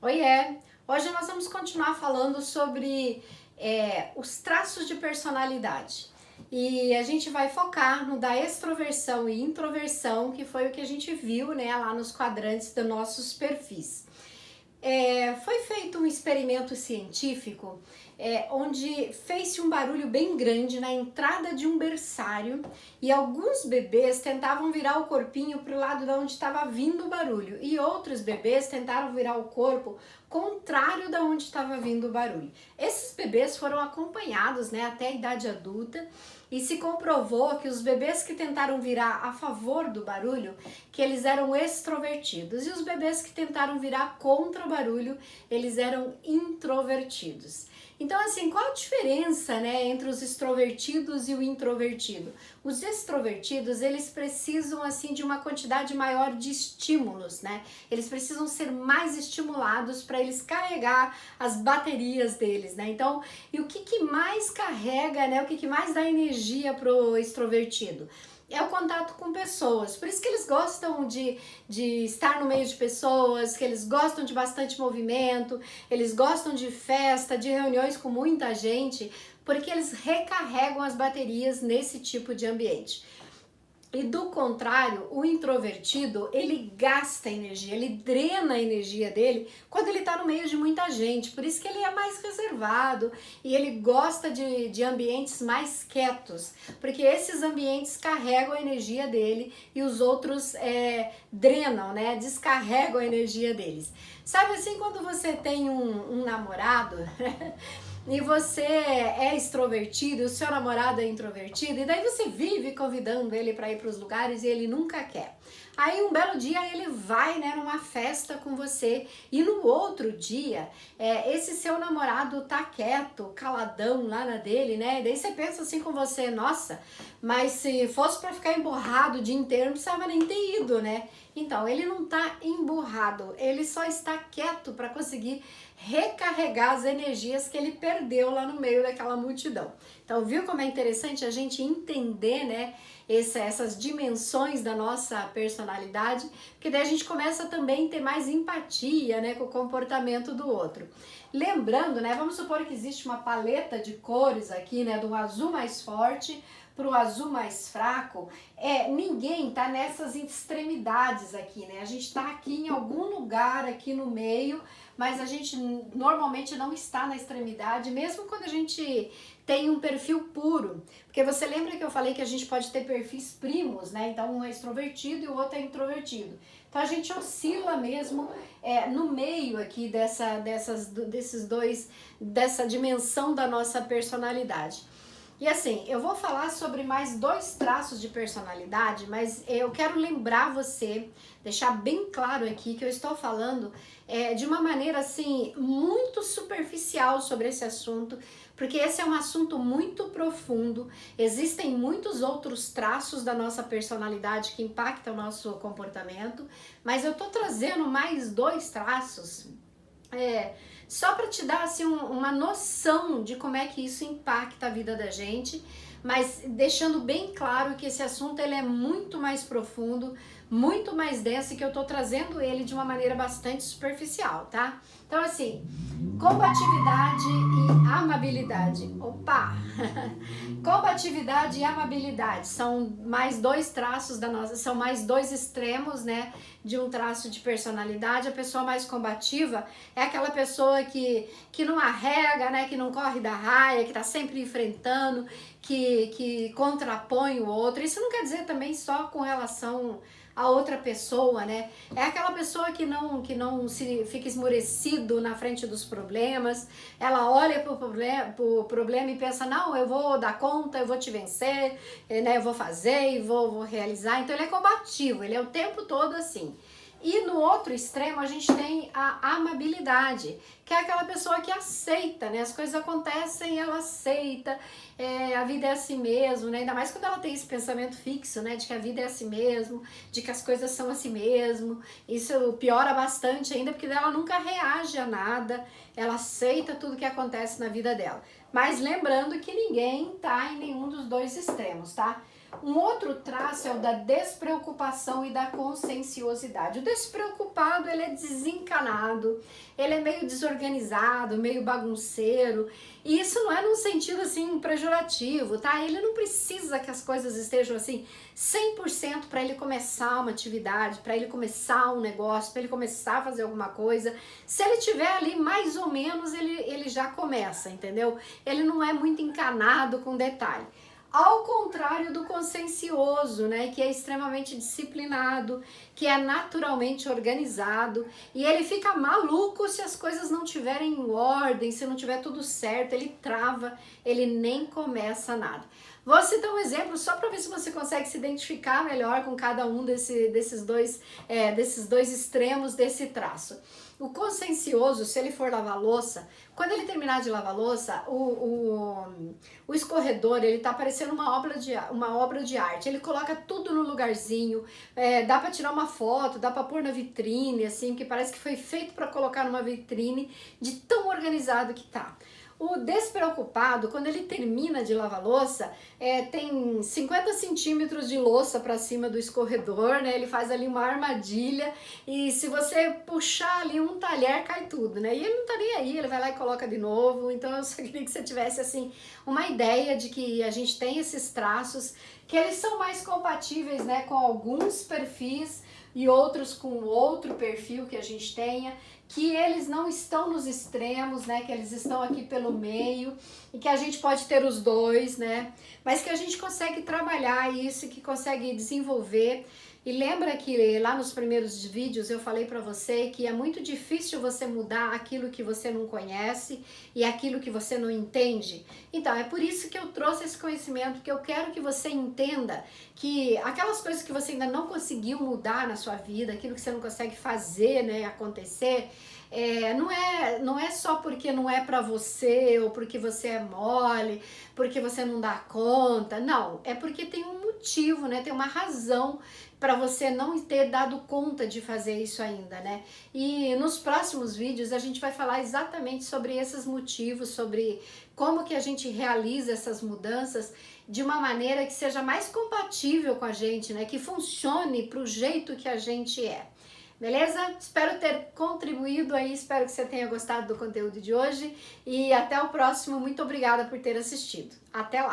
Oiê! Hoje nós vamos continuar falando sobre os traços de personalidade. E a gente vai focar no da extroversão e introversão, que foi o que a gente viu, né, lá nos quadrantes dos nossos perfis. Foi feito um experimento científico onde fez-se um barulho bem grande na entrada de um berçário e alguns bebês tentavam virar o corpinho para o lado de onde estava vindo o barulho e outros bebês tentaram virar o corpo contrário da onde estava vindo o barulho. Esses bebês foram acompanhados, né, até a idade adulta e se comprovou que os bebês que tentaram virar a favor do barulho, que eles eram extrovertidos, e os bebês que tentaram virar contra o barulho, eles eram introvertidos. Então, assim, qual a diferença, né, entre os extrovertidos e o introvertido? Os extrovertidos, eles precisam, assim, de uma quantidade maior de estímulos, né? Eles precisam ser mais estimulados para eles carregar as baterias deles, né? Então, e o que mais carrega, né? O que mais dá energia pro extrovertido? É o contato com pessoas, por isso que eles gostam de estar no meio de pessoas, que eles gostam de bastante movimento, eles gostam de festa, de reuniões com muita gente, porque eles recarregam as baterias nesse tipo de ambiente. E do contrário, o introvertido, ele gasta energia, ele drena a energia dele quando ele tá no meio de muita gente. Por isso que ele é mais reservado e ele gosta de ambientes mais quietos, porque esses ambientes carregam a energia dele e os outros drenam, né? Descarregam a energia deles. Sabe assim, quando você tem um namorado e você é extrovertido, o seu namorado é introvertido, e daí você vive convidando ele para ir para os lugares e ele nunca quer. Aí um belo dia ele vai, né, numa festa com você e no outro dia esse seu namorado tá quieto, caladão lá na dele, né? E daí você pensa assim com você, nossa, mas se fosse para ficar emburrado o dia inteiro não precisava nem ter ido, né? Então ele não tá emburrado, ele só está quieto para conseguir recarregar as energias que ele perdeu lá no meio daquela multidão. Então, viu como é interessante a gente entender, né, essas dimensões da nossa personalidade, porque daí a gente começa também a ter mais empatia, né, com o comportamento do outro. Lembrando, né, vamos supor que existe uma paleta de cores aqui, né, do azul mais forte para o azul mais fraco, ninguém tá nessas extremidades aqui, né? A gente tá aqui em algum lugar aqui no meio, mas a gente normalmente não está na extremidade, mesmo quando a gente tem um perfil puro, porque você lembra que eu falei que a gente pode ter perfis primos, né? Então um é extrovertido e o outro é introvertido. Então a gente oscila mesmo no meio aqui desses dois, dessa dimensão da nossa personalidade. E assim, eu vou falar sobre mais dois traços de personalidade, mas eu quero lembrar você, deixar bem claro aqui que eu estou falando de uma maneira assim, muito superficial sobre esse assunto, porque esse é um assunto muito profundo, existem muitos outros traços da nossa personalidade que impactam o nosso comportamento, mas eu tô trazendo mais dois traços só para te dar assim uma noção de como é que isso impacta a vida da gente, mas deixando bem claro que esse assunto ele é muito mais profundo, muito mais denso e que eu tô trazendo ele de uma maneira bastante superficial, tá? Então assim, combatividade e amabilidade. Opa! Combatividade e amabilidade são mais dois traços da nossa, são mais dois extremos, né, de um traço de personalidade. A pessoa mais combativa é aquela pessoa que não arrega, né, que não corre da raia, que tá sempre enfrentando, que contrapõe o outro. Isso não quer dizer também só com relação a outra pessoa, né? É aquela pessoa que não se fica esmurecido na frente dos problemas. Ela olha pro problema e pensa, não, eu vou dar conta, eu vou te vencer, né? Eu vou fazer e vou realizar. Então ele é combativo, ele é o tempo todo assim. E no outro extremo a gente tem a amabilidade, que é aquela pessoa que aceita, né? As coisas acontecem, ela aceita, a vida é assim mesmo, né? Ainda mais quando ela tem esse pensamento fixo, né? De que a vida é assim mesmo, de que as coisas são assim mesmo. Isso piora bastante ainda, porque ela nunca reage a nada, ela aceita tudo que acontece na vida dela. Mas lembrando que ninguém tá em nenhum dos dois extremos, tá? Um outro traço é o da despreocupação e da conscienciosidade. O despreocupado, ele é desencanado, ele é meio desorganizado, meio bagunceiro, e isso não é num sentido assim pejorativo, tá? Ele não precisa que as coisas estejam assim 100% para ele começar uma atividade, para ele começar um negócio, para ele começar a fazer alguma coisa. Se ele tiver ali mais ou menos, ele já começa, entendeu? Ele não é muito encanado com detalhe. Ao contrário do consciencioso, né, que é extremamente disciplinado, que é naturalmente organizado, e ele fica maluco se as coisas não tiverem em ordem, se não tiver tudo certo, ele trava, ele nem começa nada. Vou citar um exemplo só para ver se você consegue se identificar melhor com cada um desses dois extremos desse traço. O consciencioso, se ele for lavar louça, quando ele terminar de lavar louça, o escorredor, ele tá parecendo uma obra de arte. Ele coloca tudo no lugarzinho, dá para tirar uma foto, dá para pôr na vitrine, assim, que parece que foi feito para colocar numa vitrine, de tão organizado que tá. O despreocupado, quando ele termina de lavar louça, tem 50 centímetros de louça para cima do escorredor, né? Ele faz ali uma armadilha e se você puxar ali um talher, cai tudo, né? E ele não tá nem aí, ele vai lá e coloca de novo. Então eu só queria que você tivesse, assim, uma ideia de que a gente tem esses traços, que eles são mais compatíveis, né, com alguns perfis e outros com outro perfil que a gente tenha, que eles não estão nos extremos, né, que eles estão aqui pelo meio e que a gente pode ter os dois, né, mas que a gente consegue trabalhar isso, que consegue desenvolver. E lembra que lá nos primeiros vídeos eu falei para você que é muito difícil você mudar aquilo que você não conhece e aquilo que você não entende? Então, é por isso que eu trouxe esse conhecimento, que eu quero que você entenda que aquelas coisas que você ainda não conseguiu mudar na sua vida, aquilo que você não consegue fazer, né, acontecer, não é só porque não é para você ou porque você é mole, porque você não dá conta, não, é porque tem um motivo, né, tem uma razão para você não ter dado conta de fazer isso ainda, né? E nos próximos vídeos a gente vai falar exatamente sobre esses motivos, sobre como que a gente realiza essas mudanças de uma maneira que seja mais compatível com a gente, né? Que funcione para o jeito que a gente é. Beleza? Espero ter contribuído aí, espero que você tenha gostado do conteúdo de hoje e até o próximo. Muito obrigada por ter assistido. Até lá!